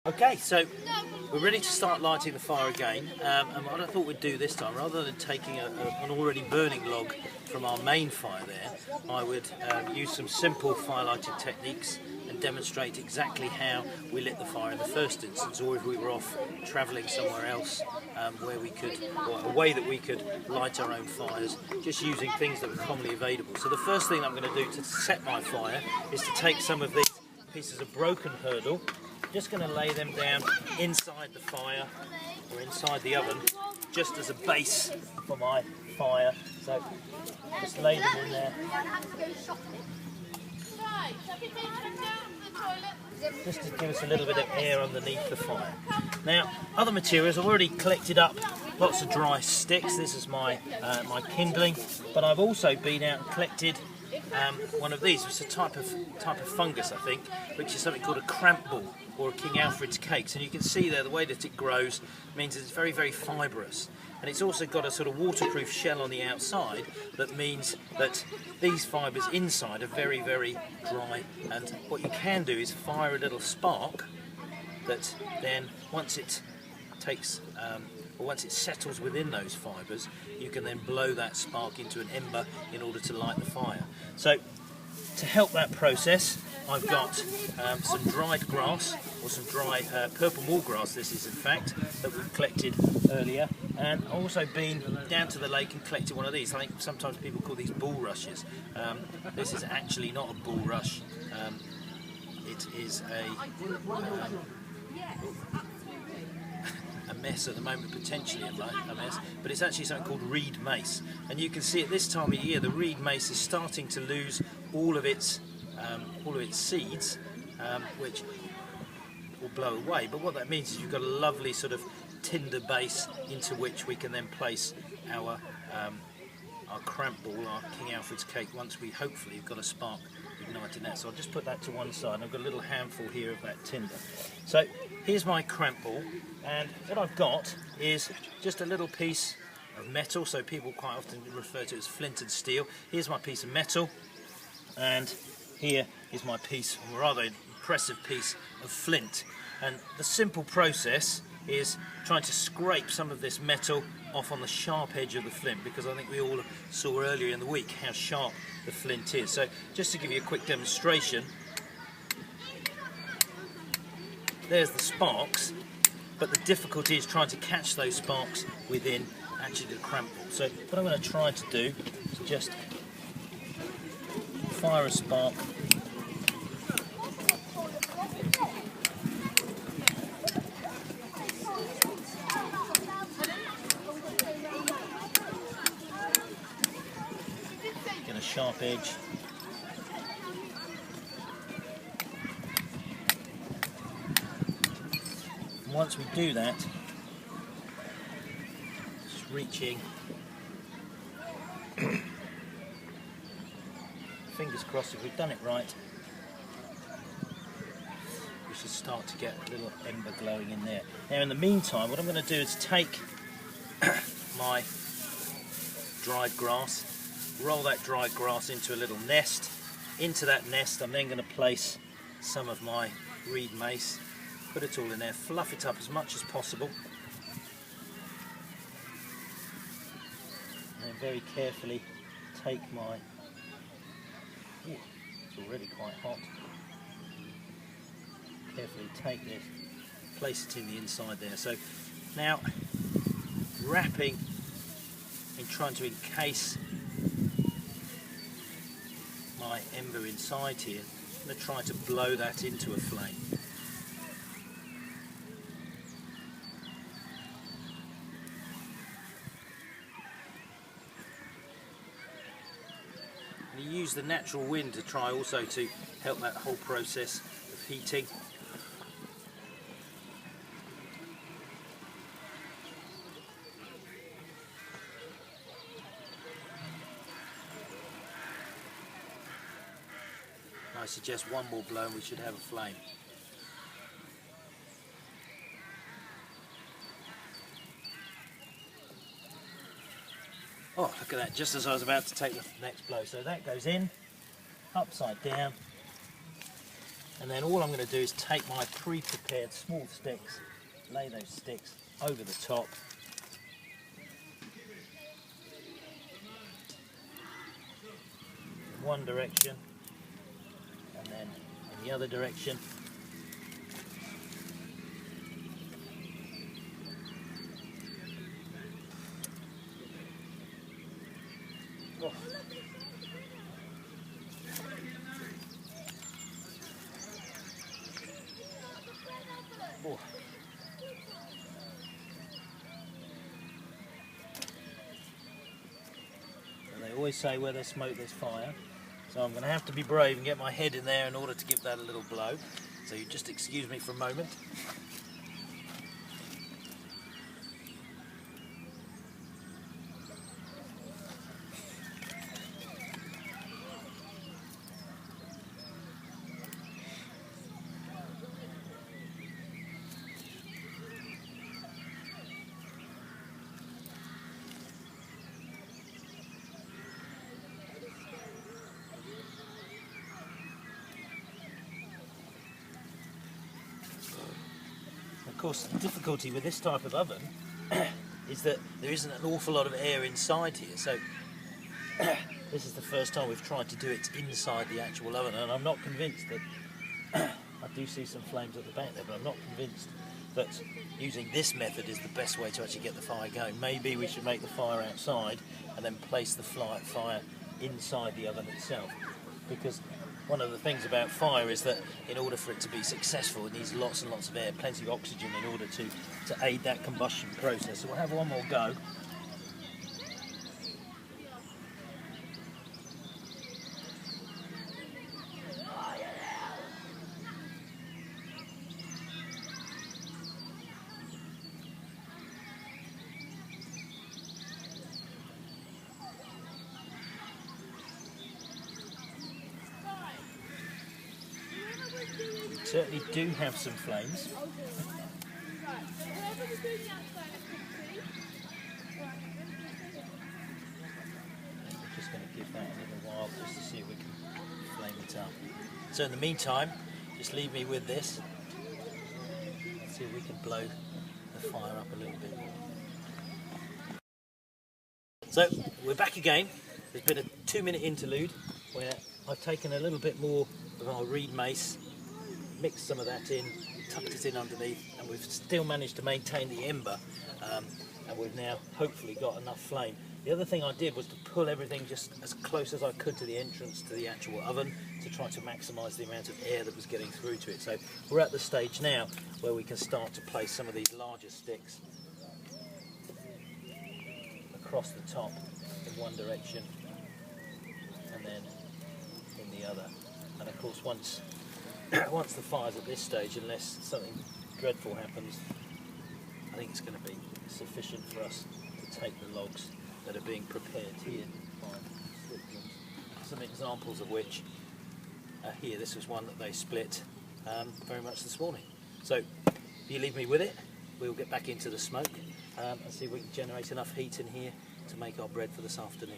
Okay, so we're ready to start lighting the fire again, and what I thought we'd do this time, rather than taking an already burning log from our main fire there, I would use some simple fire lighting techniques and demonstrate exactly how we lit the fire in the first instance, or if we were off travelling somewhere else where we could, or a way that we could light our own fires, just using things that were commonly available. So the first thing I'm going to do to set my fire is to take some of these pieces of broken hurdle. Just going to lay them down inside the fire or inside the oven just as a base for my fire. So just lay them in there just to give us a little bit of air underneath the fire. Now, other materials, I've already collected up lots of dry sticks. This is my my kindling, but I've also been out and collected one of these. It's a type of fungus, I think, which is something called a cramp ball or a King Alfred's cakes, and you can see there the way that it grows means it's very, very fibrous, and it's also got a sort of waterproof shell on the outside that means that these fibres inside are very, very dry, and what you can do is fire a little spark that then once it takes or once it settles within those fibres, you can then blow that spark into an ember in order to light the fire. So to help that process, I've got some dried grass, or some dry purple moorgrass this is in fact, that we've collected earlier, and I've also been down to the lake and collected one of these. I think sometimes people call these bulrushes. This is actually not a bulrush, it is a mess at the moment, potentially a mess, but it's actually something called reed mace, and you can see at this time of year the reed mace is starting to lose all of its seeds, which will blow away. But what that means is you've got a lovely sort of tinder base into which we can then place our cramp ball, our King Alfred's cake, once we hopefully have got a spark ignited now. So I'll just put that to one side. I've got a little handful here of that tinder. So here's my cramp ball, and what I've got is just a little piece of metal, so people quite often refer to it as flint and steel. Here's my piece of metal, and here is my piece, a rather impressive piece of flint. And the simple process is trying to scrape some of this metal off on the sharp edge of the flint, because I think we all saw earlier in the week how sharp the flint is. So just to give you a quick demonstration, there's the sparks, but the difficulty is trying to catch those sparks within actually the cramp ball. So what I'm going to try to do is just fire a spark get a sharp edge. And once we do that, just reaching, fingers crossed if we've done it right, we should start to get a little ember glowing in there. Now in the meantime, what I'm going to do is take my dried grass, roll that dried grass into a little nest. Into that nest I'm then going to place some of my reed mace, put it all in there, fluff it up as much as possible, and then very carefully take my, it's already quite hot, carefully take this, place it in the inside there. So now wrapping and trying to encase my ember inside here, I'm going to try to blow that into a flame. And you use the natural wind to try also to help that whole process of heating. I suggest one more blow and we should have a flame. Oh, look at that, just as I was about to take the next blow. So that goes in, upside down, And then all I'm going to do is take my pre-prepared small sticks, lay those sticks over the top. In one direction, and then in the other direction. Oh. Oh. And they always say where there's smoke there's fire, so I'm going to have to be brave and get my head in there in order to give that a little blow. So you just excuse me for a moment. Of course, the difficulty with this type of oven is that there isn't an awful lot of air inside here, so this is the first time we've tried to do it inside the actual oven, and I'm not convinced that I do see some flames at the back there, but I'm not convinced that using this method is the best way to actually get the fire going. Maybe we should make the fire outside and then place the fire inside the oven itself, because one of the things about fire is that in order for it to be successful, it needs lots and lots of air, plenty of oxygen in order to aid that combustion process. So we'll have one more go. Certainly do have some flames. We're just going to give that a little while just to see if we can flame it up. So in the meantime, just leave me with this. Let's see if we can blow the fire up a little bit. So we're back again. There's been a 2-minute interlude where I've taken a little bit more of our reed mace, mixed some of that in, tucked it in underneath, and we've still managed to maintain the ember, and we've now hopefully got enough flame. The other thing I did was to pull everything just as close as I could to the entrance to the actual oven to try to maximise the amount of air that was getting through to it. So we're at the stage now where we can start to place some of these larger sticks across the top in one direction and then in the other. And of course once the fire's at this stage, unless something dreadful happens, I think it's going to be sufficient for us to take the logs that are being prepared here by splitting. Some examples of which here, this was one that they split very much this morning. So if you leave me with it, we'll get back into the smoke and see if we can generate enough heat in here to make our bread for this afternoon.